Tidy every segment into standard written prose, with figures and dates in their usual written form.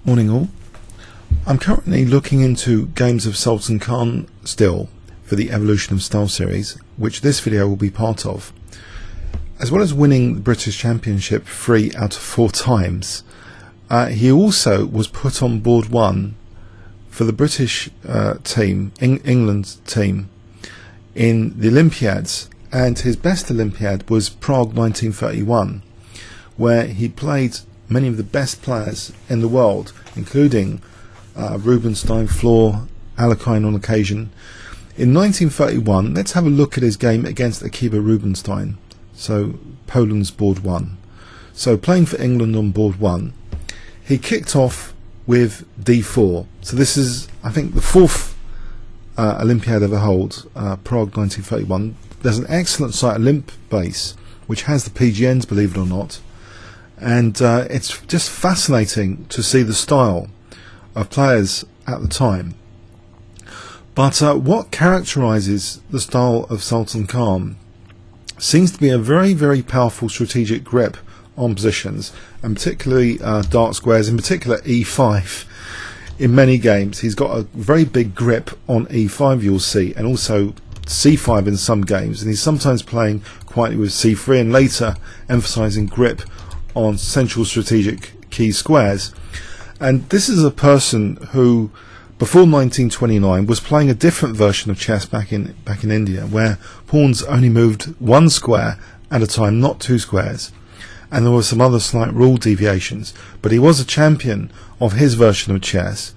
Morning all. I'm currently looking into games of Sultan Khan still for the Evolution of Style series, which this video will be part of. As well as winning the British Championship 3 out of 4 times, he also was put on board 1 for the British team, England team, in the Olympiads, and his best Olympiad was Prague 1931, where he played many of the best players in the world, including Rubinstein, Floor, Alekhine on occasion. In 1931, let's have a look at his game against Akiba Rubinstein, so Poland's board 1. So playing for England on board 1, he kicked off with d4. So this is, I think, the 4th Olympiad ever held, Prague 1931. There's an excellent site, Olymp base, which has the PGNs, believe it or not. And it's just fascinating to see the style of players at the time. But what characterises the style of Sultan Khan seems to be a very, very powerful strategic grip on positions, and particularly dark squares, in particular e5. In many games he's got a very big grip on e5, you'll see, and also c5 in some games, and he's sometimes playing quietly with c3 and later emphasising grip on central strategic key squares. And this is a person who before 1929 was playing a different version of chess back in India, where pawns only moved 1 square at a time, not 2 squares, and there were some other slight rule deviations, but he was a champion of his version of chess.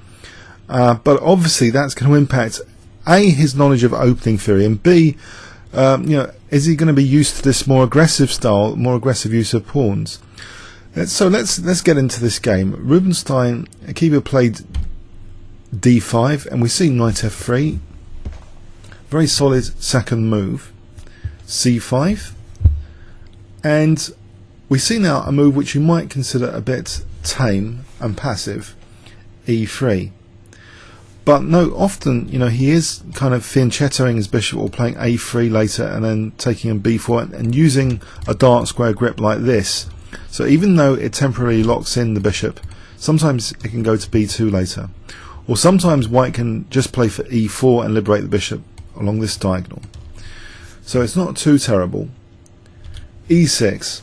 But obviously that's going to impact A, his knowledge of opening theory, and B, is he going to be used to this more aggressive style, more aggressive use of pawns? So let's get into this game. Rubinstein, Akiba played d5, and we see knight f3. Very solid second move. c5, and we see now a move which you might consider a bit tame and passive, e3. But no, often, he is kind of fianchettoing his bishop or playing a3 later and then taking in b4 and using a dark square grip like this. So even though it temporarily locks in the bishop, sometimes it can go to b2 later. Or sometimes white can just play for e4 and liberate the bishop along this diagonal. So it's not too terrible. e6.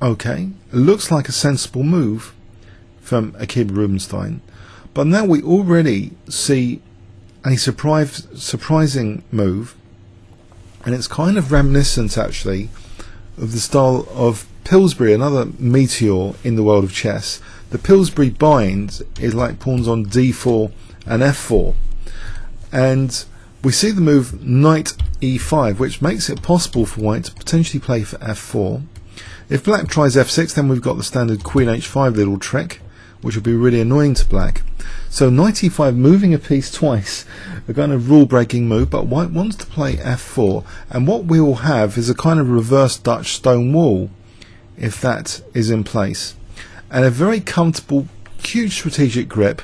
Okay, it looks like a sensible move from Akiba Rubinstein. But now we already see a surprising move, and it's kind of reminiscent actually of the style of Pillsbury, another meteor in the world of chess. The Pillsbury bind is like pawns on d4 and f4, and we see the move knight e5, which makes it possible for white to potentially play for f4. If black tries f6, then we've got the standard queen h5 little trick, which would be really annoying to black. So knight e5, moving a piece twice, a kind of rule-breaking move, but white wants to play f4, and what we will have is a kind of reverse Dutch stone wall, if that is in place. And a very comfortable, huge strategic grip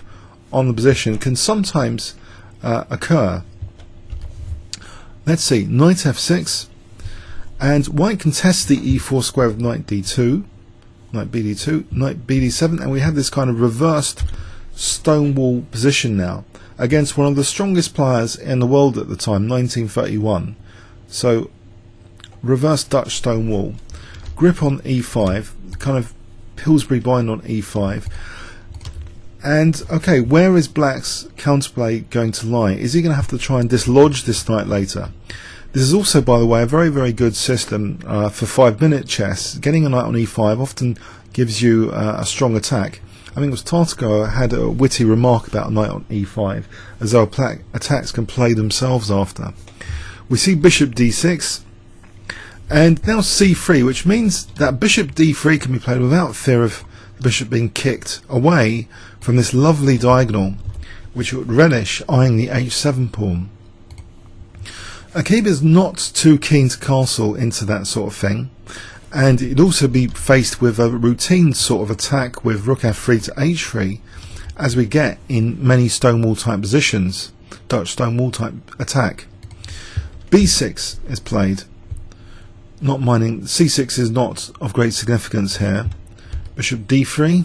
on the position can sometimes occur. Let's see, knight f6, and white can test the e4 square with knight d2, knight bd2, knight bd7, and we have this kind of reversed stonewall position now against one of the strongest players in the world at the time, 1931. So reverse Dutch stonewall, grip on e5, kind of Pillsbury bind on e5. And okay, where is black's counterplay going to lie? Is he going to have to try and dislodge this knight later? This is also, by the way, a very, very good system for 5-minute chess. Getting a knight on e5 often gives you a strong attack. I think it was Tartago had a witty remark about a knight on e5, as though attacks can play themselves after. We see bishop d6, and now c3, which means that bishop d3 can be played without fear of the bishop being kicked away from this lovely diagonal, which would relish eyeing the h7 pawn. Akiba is not too keen to castle into that sort of thing, and it'd also be faced with a routine sort of attack with rook f3 to h3, as we get in many stonewall type positions, Dutch stonewall type attack. b6 is played, not minding, c6 is not of great significance here. Bishop d3,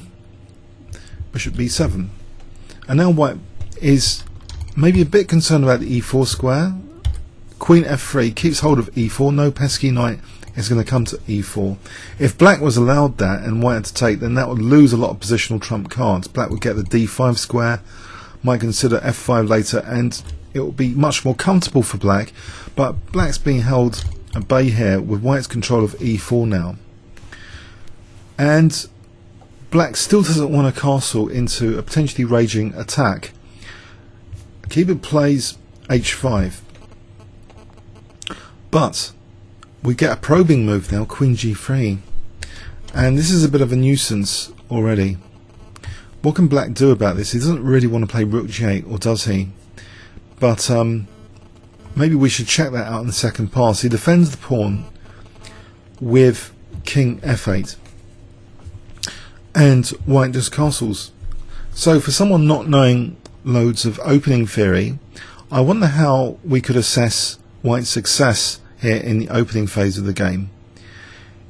bishop b7. And now white is maybe a bit concerned about the e4 square. Queen f3 keeps hold of e4. No pesky knight is going to come to e4. If black was allowed that and white had to take, then that would lose a lot of positional trump cards. Black would get the d5 square, might consider f5 later, and it would be much more comfortable for black. But black's being held at bay here with white's control of e4 now. And black still doesn't want to castle into a potentially raging attack. Akiba plays h5. But we get a probing move now, queen g3. And this is a bit of a nuisance already. What can black do about this? He doesn't really want to play rook g8, or does he? But maybe we should check that out in the second pass. He defends the pawn with king f8. And white just castles. So for someone not knowing loads of opening theory, I wonder how we could assess white's success here in the opening phase of the game.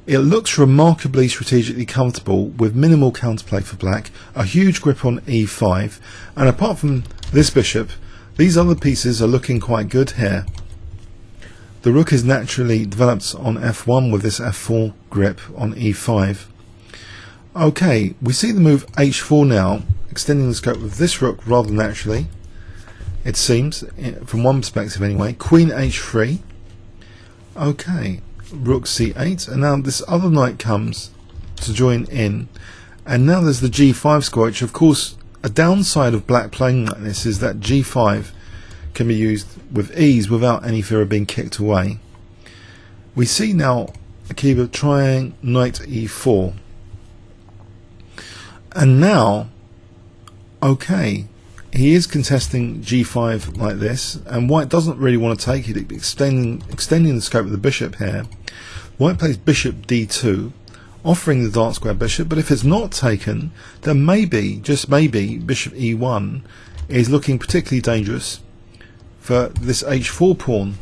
It looks remarkably strategically comfortable with minimal counterplay for black, a huge grip on e5, and apart from this bishop, these other pieces are looking quite good here. The rook is naturally developed on f1 with this f4 grip on e5. Okay, we see the move h4 now, extending the scope of this rook rather naturally, it seems, from one perspective anyway. Queen h3. Okay, rook c8, and now this other knight comes to join in, and now there's the g5 square, which of course, a downside of black playing like this is that g5 can be used with ease without any fear of being kicked away. We see now Akiba trying knight e4. And now, okay, he is contesting g5 like this, and white doesn't really want to take it, extending the scope of the bishop here. White plays bishop d2, offering the dark square bishop, but if it's not taken, then maybe, just maybe, bishop e1 is looking particularly dangerous for this h4 pawn.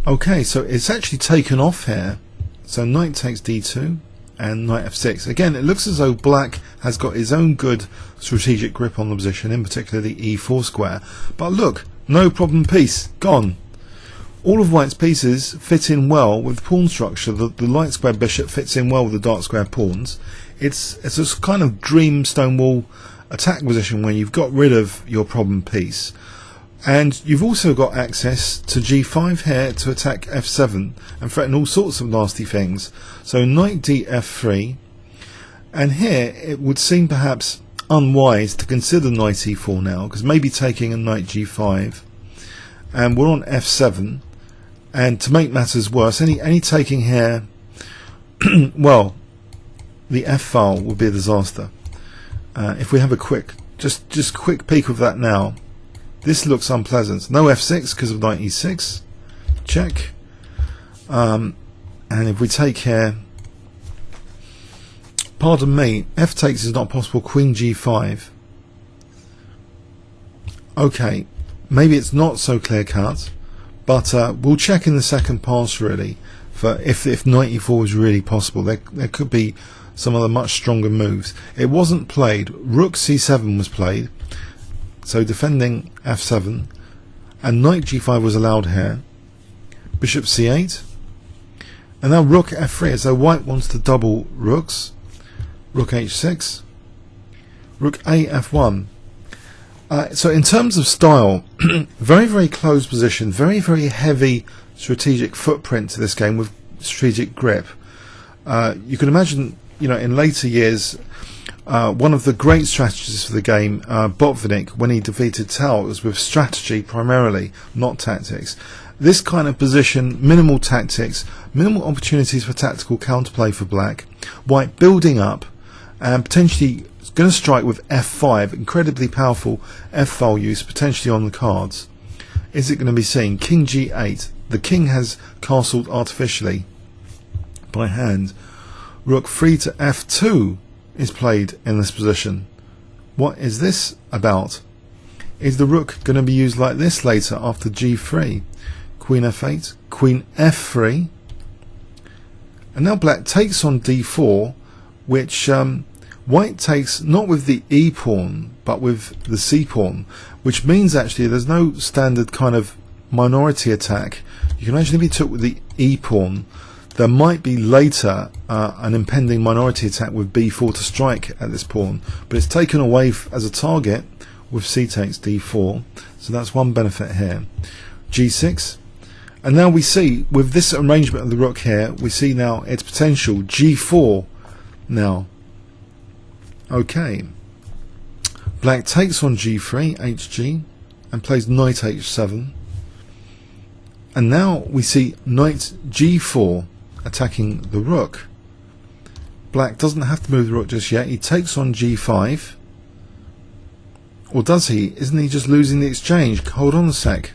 Okay, so it's actually taken off here. So knight takes d2 and knight f6. Again, it looks as though black has got his own good strategic grip on the position, in particular the e4 square. But look, no problem piece, gone. All of white's pieces fit in well with the pawn structure. The light square bishop fits in well with the dark square pawns. It's a kind of dream stone wall attack position where you've got rid of your problem piece. And you've also got access to g5 here to attack f7 and threaten all sorts of nasty things. So knight df3, and here it would seem perhaps unwise to consider knight e4 now, because maybe taking a knight g5, and we're on f7, and to make matters worse, any taking here, well, the f file would be a disaster. If we have a quick, just quick peek of that now. This looks unpleasant. No f6 because of knight e6. Check. And if we take here, pardon me, f takes is not possible. Queen g5. Okay, maybe it's not so clear cut, but we'll check in the second pass really for if knight e4 is really possible. There could be some other much stronger moves. It wasn't played. Rook c7 was played. So defending f7, and knight g5 was allowed here. Bishop c8, and now rook f3. So white wants to double rooks. Rook h6, rook a f1. So in terms of style, very close position, very heavy strategic footprint to this game with strategic grip. You can imagine, in later years, one of the great strategists for the game, Botvinnik, when he defeated Tal, was with strategy primarily, not tactics. This kind of position, minimal tactics, minimal opportunities for tactical counterplay for black. White building up and potentially going to strike with f5, incredibly powerful f-file use potentially on the cards. Is it going to be seen? King g8. The king has castled artificially by hand. Rook 3 to f2 is played in this position. What is this about? Is the rook going to be used like this later after g3? Queen f8, queen f3, and now black takes on d4, which White takes not with the E pawn but with the C pawn, which means actually there's no standard kind of minority attack. You can actually be took with the E pawn. There might be later an impending minority attack with B4 to strike at this pawn, but it's taken away as a target with C takes D4, so that's one benefit here. G6, and now we see with this arrangement of the rook here, we see now its potential. G4 now. Okay, black takes on G3, HG, and plays knight H7, and now we see knight G4 attacking the rook. Black doesn't have to move the rook just yet. He takes on G5, or does he? Isn't he just losing the exchange? Hold on a sec.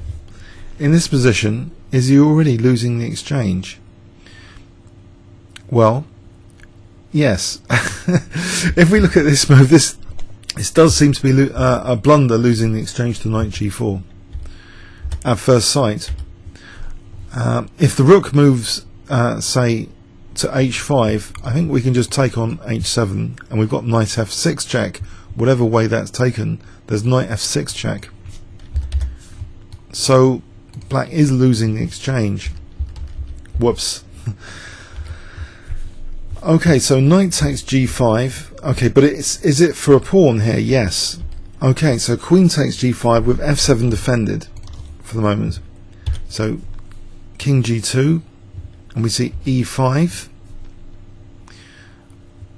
In this position, is he already losing the exchange? Well, yes. If we look at this move, this does seem to be a blunder, losing the exchange to knight G4 at first sight. If the rook moves say to H5, I think we can just take on H7, and we've got knight F6 check. Whatever way that's taken, there's knight F6 check. So black is losing the exchange. Whoops. Okay, so knight takes G5. Okay, but is it for a pawn here? Yes. Okay, so queen takes G5 with F7 defended for the moment. So king G2. And we see E5.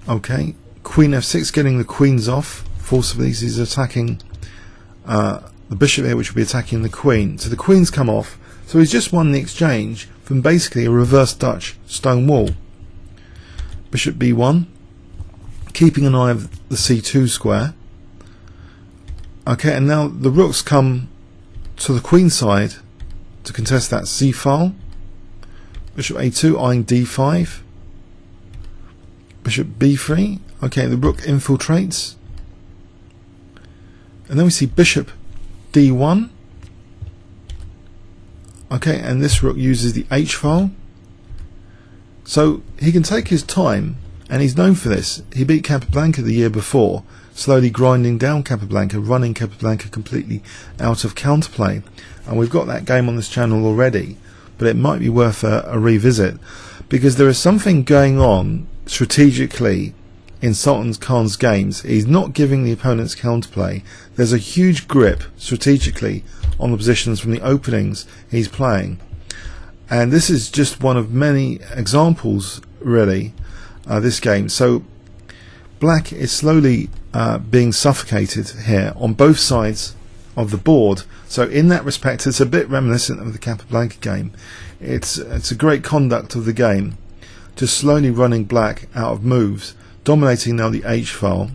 Okay, queen F6, getting the queens off forcibly. He's attacking the bishop here, which will be attacking the queen. So the queens come off. So he's just won the exchange from basically a reverse Dutch stone wall. Bishop B1, keeping an eye of the C2 square. Okay, and now the rooks come to the queen side to contest that C file. Bishop A2 eyeing D5. Bishop B3. Okay, the rook infiltrates. And then we see bishop D1. Okay, and this rook uses the H file. So he can take his time, and he's known for this. He beat Capablanca the year before, slowly grinding down Capablanca, running Capablanca completely out of counterplay. And we've got that game on this channel already, but it might be worth a revisit, because there is something going on strategically in Sultan Khan's games. He's not giving the opponents counterplay. There's a huge grip strategically on the positions from the openings he's playing, and this is just one of many examples really, this game. So black is slowly being suffocated here on both sides of the board. So in that respect, it's a bit reminiscent of the Capablanca game. It's a great conduct of the game, just slowly running black out of moves, dominating now the H file.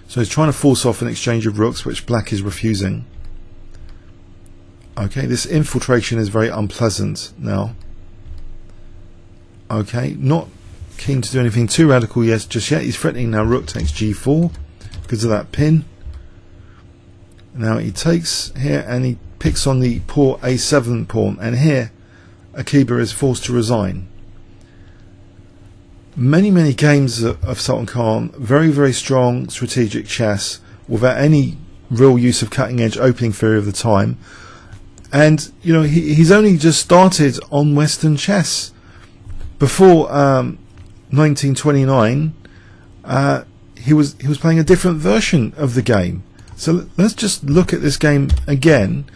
So he's trying to force off an exchange of rooks, which black is refusing. Okay, this infiltration is very unpleasant now. Okay, not keen to do anything too radical just yet. He's threatening now rook takes G4 because of that pin. Now he takes here and he picks on the poor A7 pawn, and here Akiba is forced to resign. Many games of Sultan Khan, very strong strategic chess without any real use of cutting edge opening theory of the time. And you know, he's only just started on Western chess. Before 1929, he was playing a different version of the game. So let's just look at this game again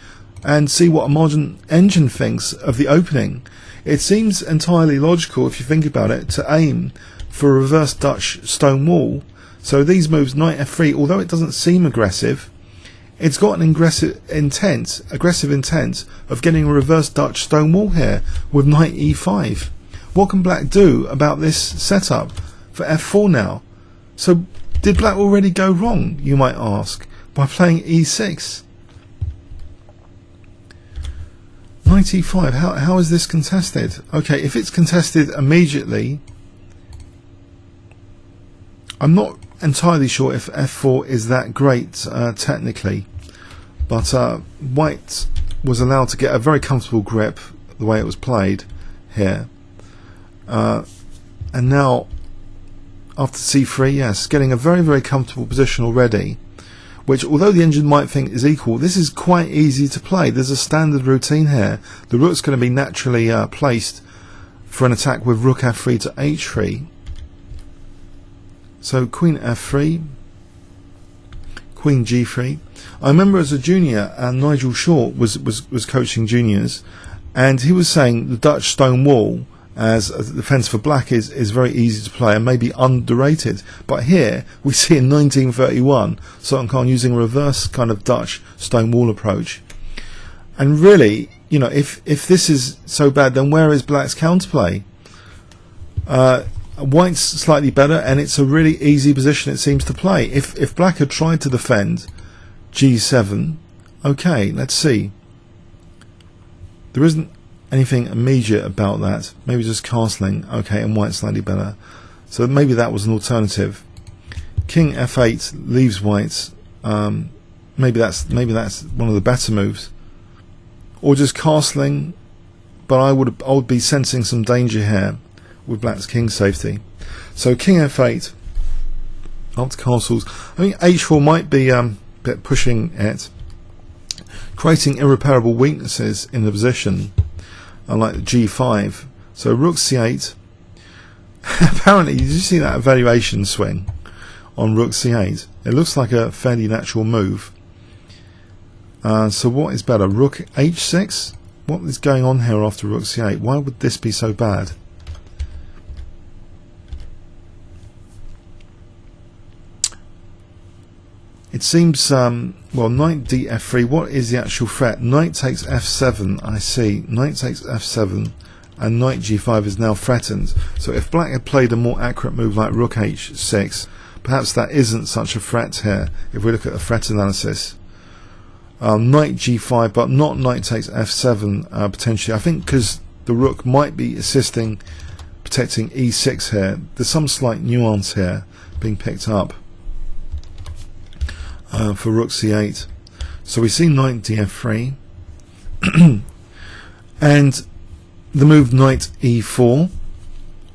and see what a modern engine thinks of the opening. It seems entirely logical, if you think about it, to aim for a reverse Dutch stone wall. So these moves, knight f3, although it doesn't seem aggressive, it's got an aggressive intent of getting a reverse Dutch stone wall here with knight e5. What can black do about this setup for f4 now? So did black already go wrong, you might ask, by playing e6? Knight e5, how is this contested? Okay, if it's contested immediately, I'm not entirely sure if f4 is that great technically, but white was allowed to get a very comfortable grip the way it was played here, and now after c3, yes, getting a very, very comfortable position already, which, although the engine might think is equal, this is quite easy to play. There's a standard routine here. The rook's going to be naturally placed for an attack with rook f3 to h3. So queen f3, queen g3. I remember as a junior, Nigel Short was coaching juniors, and he was saying the Dutch stone wall as a defence for black is very easy to play and maybe underrated. But here we see in 1931 Sultan Khan using a reverse kind of Dutch stone wall approach. And really, you know, if this is so bad, then where is black's counterplay? White's slightly better, and it's a really easy position it seems to play. If black had tried to defend g7, okay, let's see. There isn't anything immediate about that. Maybe just castling. Okay, and white's slightly better. So maybe that was an alternative. King f8 leaves white. Maybe that's one of the better moves. Or just castling. But I would be sensing some danger here with black's king safety. So king f8 after castles. I think h4 might be a bit pushing it, creating irreparable weaknesses in the position. Unlike g5, so rook c8. Apparently, did you see that evaluation swing on rook c8? It looks like a fairly natural move. So what is better, rook h6? What is going on here after rook c8? Why would this be so bad? It seems, well, knight df3, what is the actual threat? Knight takes f7, I see. Knight takes f7, and knight g5 is now threatened. So if black had played a more accurate move like rook h6, perhaps that isn't such a threat here, if we look at the threat analysis. Knight g5, but not knight takes f7, potentially. I think because the rook might be assisting, protecting e6 here. There's some slight nuance here being picked up. For rook c8, so we see knight df3 and the move knight e4.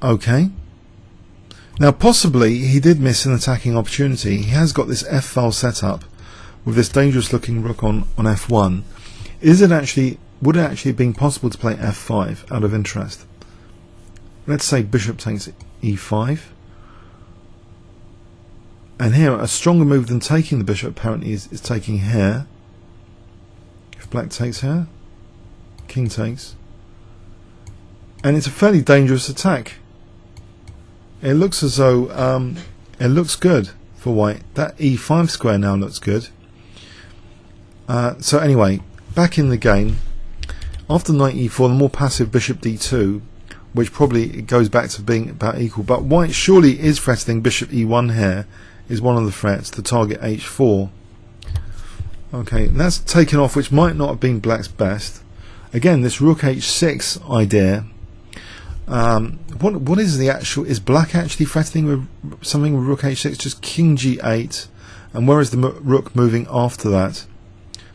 Okay, now possibly he did miss an attacking opportunity. He has got this f file set up with this dangerous looking rook on f1. Would it actually have been possible to play f5 out of interest? Let's say bishop takes e5. And here, a stronger move than taking the bishop apparently is taking here. If black takes here, king takes. And it's a fairly dangerous attack. It looks as though it looks good for white. That e5 square now looks good. So anyway, back in the game. After knight e4, the more passive bishop d2, which probably goes back to being about equal. But white surely is threatening bishop e1 here. Is one of the threats to target h4. Okay, and that's taken off, which might not have been black's best. Again, this rook h6 idea. What is the actual? Is black actually threatening with something with rook h6? Just king g8, and where is the rook moving after that?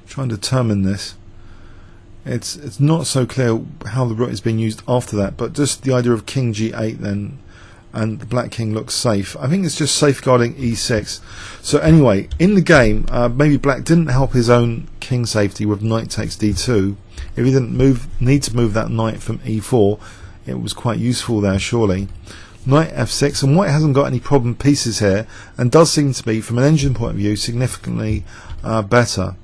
Trying to determine this. It's not so clear how the rook is being used after that, but just the idea of king g8 then. And the black king looks safe. I think it's just safeguarding e6. So anyway, in the game, maybe black didn't help his own king safety with knight takes d2. If he didn't need to move that knight from e4, it was quite useful there, surely. Knight f6, and white hasn't got any problem pieces here, and does seem to be, from an engine point of view, significantly better.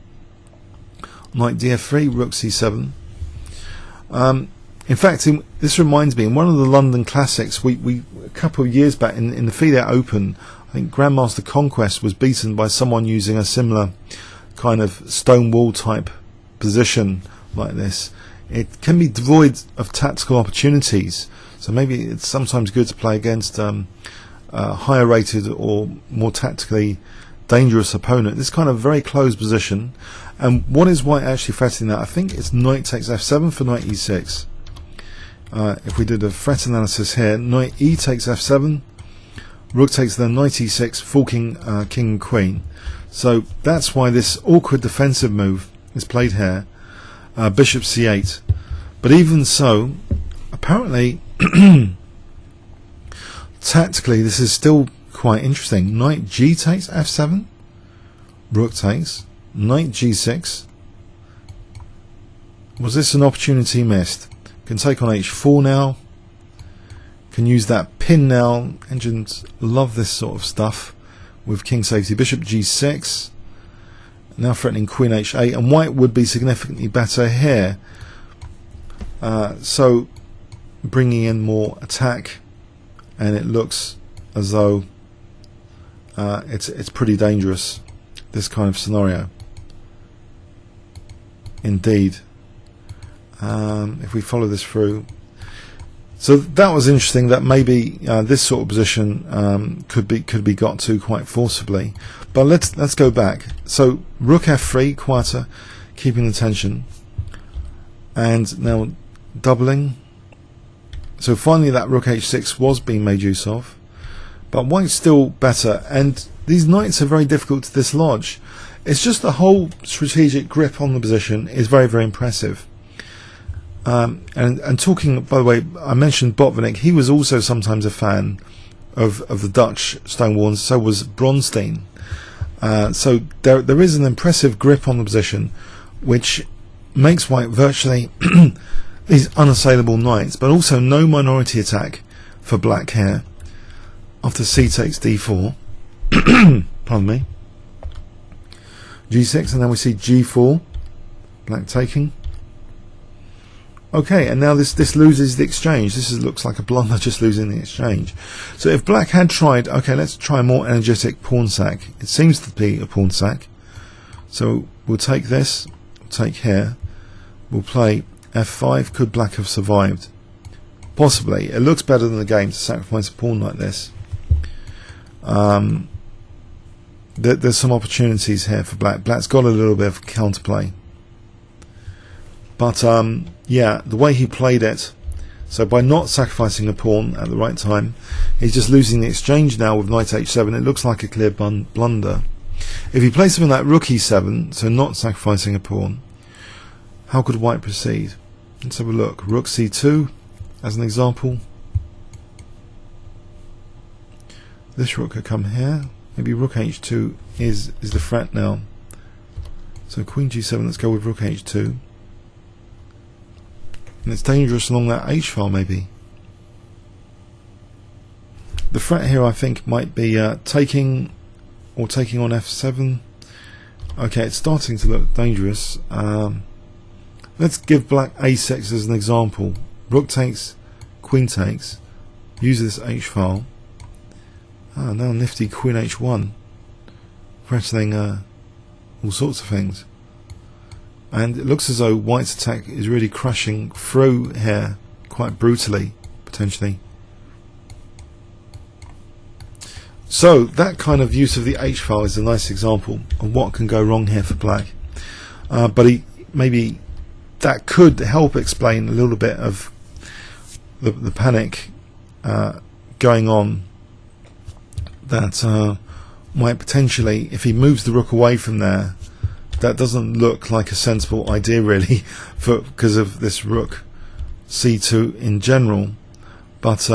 Knight df3, rook c7. In fact, this reminds me, in one of the London Classics, we a couple of years back in the FIDE Open, I think Grandmaster Conquest was beaten by someone using a similar kind of stone wall type position like this. It can be devoid of tactical opportunities, so maybe it's sometimes good to play against higher rated or more tactically dangerous opponent. This kind of very closed position. And what is white actually threatening that? I think it's knight takes f7 for knight e6. If we did a threat analysis here, knight e takes f7, rook takes the knight e6, forking king and queen. So that's why this awkward defensive move is played here, bishop c8. But even so, apparently tactically this is still quite interesting. Knight G takes F7, Rook takes, Knight G6. Was this an opportunity missed? Can take on H4 now. Can use that pin now. Engines love this sort of stuff with king safety. Bishop G6. Now threatening Queen H8, and white would be significantly better here. So bringing in more attack, and it looks as though it's pretty dangerous, this kind of scenario. Indeed. If we follow this through, so that was interesting. That maybe this sort of position could be got to quite forcibly. But let's go back. So Rook F3, quieter, keeping the tension, and now doubling. So finally that Rook H6 was being made use of, but white's still better. And these knights are very difficult to dislodge. It's just the whole strategic grip on the position is very, very impressive. And talking, by the way, I mentioned Botvinnik. He was also sometimes a fan of the Dutch Stonewall, and so was Rubinstein. So there is an impressive grip on the position, which makes white virtually these unassailable knights, but also no minority attack for black here. After C takes D4, pardon me, G6, and then we see G4, black taking. Okay, and now this loses the exchange. Looks like a blunder, just losing the exchange. So if black had tried, okay, let's try a more energetic pawn sack. It seems to be a pawn sack. So we'll take this, take here. We'll play F5. Could black have survived? Possibly. It looks better than the game to sacrifice a pawn like this. There's some opportunities here for black. Black's got a little bit of counterplay. But yeah, the way he played it, so by not sacrificing a pawn at the right time, he's just losing the exchange now with knight h7. It looks like a clear blunder. If he plays something like rook e7, so not sacrificing a pawn, how could white proceed? Let's have a look. Rook c2 as an example. This rook could come here. Maybe rook h2 is the threat now. So queen g7, let's go with rook h2. And it's dangerous along that h file maybe. The threat here I think might be taking on f7. Okay, it's starting to look dangerous. Let's give black a6 as an example. Rook takes, queen takes, use this h file. Now nifty queen h1, threatening all sorts of things. And it looks as though white's attack is really crashing through here quite brutally, potentially. So that kind of use of the h file is a nice example of what can go wrong here for black. But maybe that could help explain a little bit of the panic going on, that might potentially, if he moves the rook away from there, that doesn't look like a sensible idea really, because of this rook c2 in general. But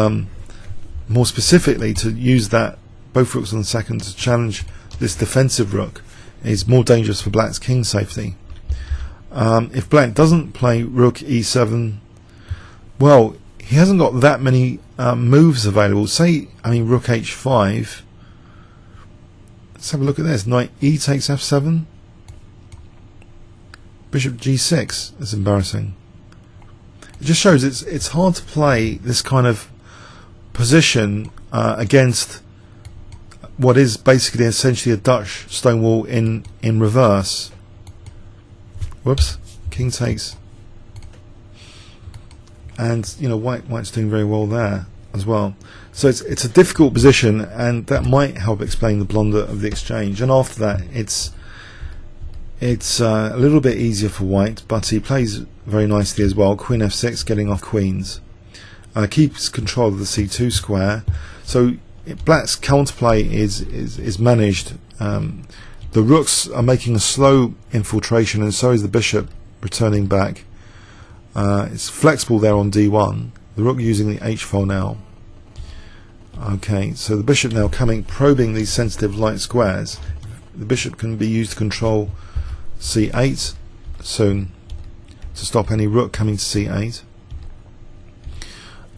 more specifically, to use that both rooks on the second to challenge this defensive rook is more dangerous for black's king safety. If black doesn't play rook e7, well, he hasn't got that many moves available. Say, rook h5. Let's have a look at this. Knight e takes f7. Bishop g6. That's embarrassing. It just shows it's hard to play this kind of position against what is basically essentially a Dutch stonewall in reverse. Whoops. King takes. And white's doing very well there as well. So it's a difficult position, and that might help explain the blunder of the exchange. And after that, it's a little bit easier for white, but he plays very nicely as well. Queen f6, getting off queens, keeps control of the c2 square. So black's counterplay is managed. The rooks are making a slow infiltration, and so is the bishop returning back. It's flexible there on d1. The rook using the h file now. Okay, so the bishop now probing these sensitive light squares. The bishop can be used to control c8 soon to stop any rook coming to c8.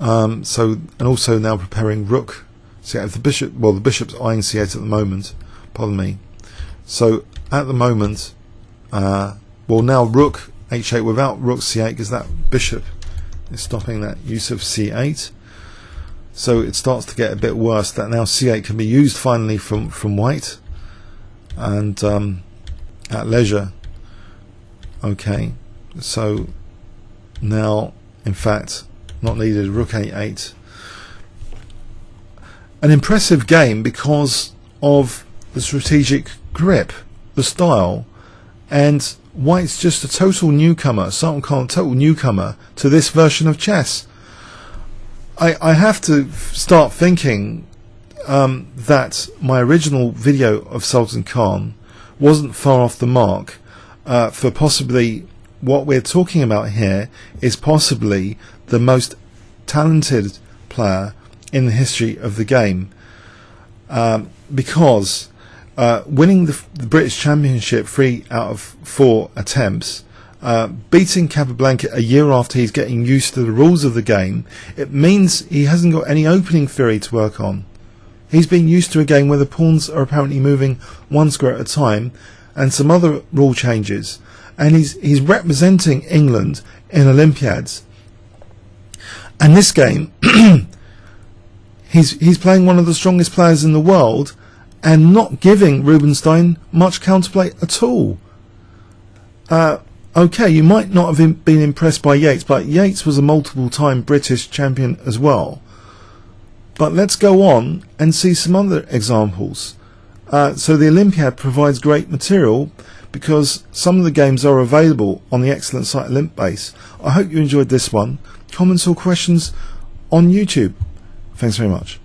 And also now preparing rook. See, if the bishop's eyeing c8 at the moment. Pardon me. So at the moment, now rook h8 without rook c8, because that bishop is stopping that use of c8. So it starts to get a bit worse. That now c8 can be used finally from white, and at leisure. Okay, so now in fact not needed. Rook a8. An impressive game because of the strategic grip, the style, and white's just a total newcomer. Sultan Khan, total newcomer to this version of chess. I have to start thinking that my original video of Sultan Khan wasn't far off the mark for possibly what we're talking about here is possibly the most talented player in the history of the game, because winning the British Championship 3 out of 4 attempts, beating Capablanca a year after he's getting used to the rules of the game, it means he hasn't got any opening theory to work on. He's been used to a game where the pawns are apparently moving one square at a time, and some other rule changes, and he's representing England in Olympiads. And this game, he's playing one of the strongest players in the world, and not giving Rubinstein much counterplay at all. Okay, you might not have been impressed by Yates, but Yates was a multiple-time British champion as well. But let's go on and see some other examples. So the Olympiad provides great material because some of the games are available on the excellent site Olympbase. I hope you enjoyed this one. Comments or questions on YouTube. Thanks very much.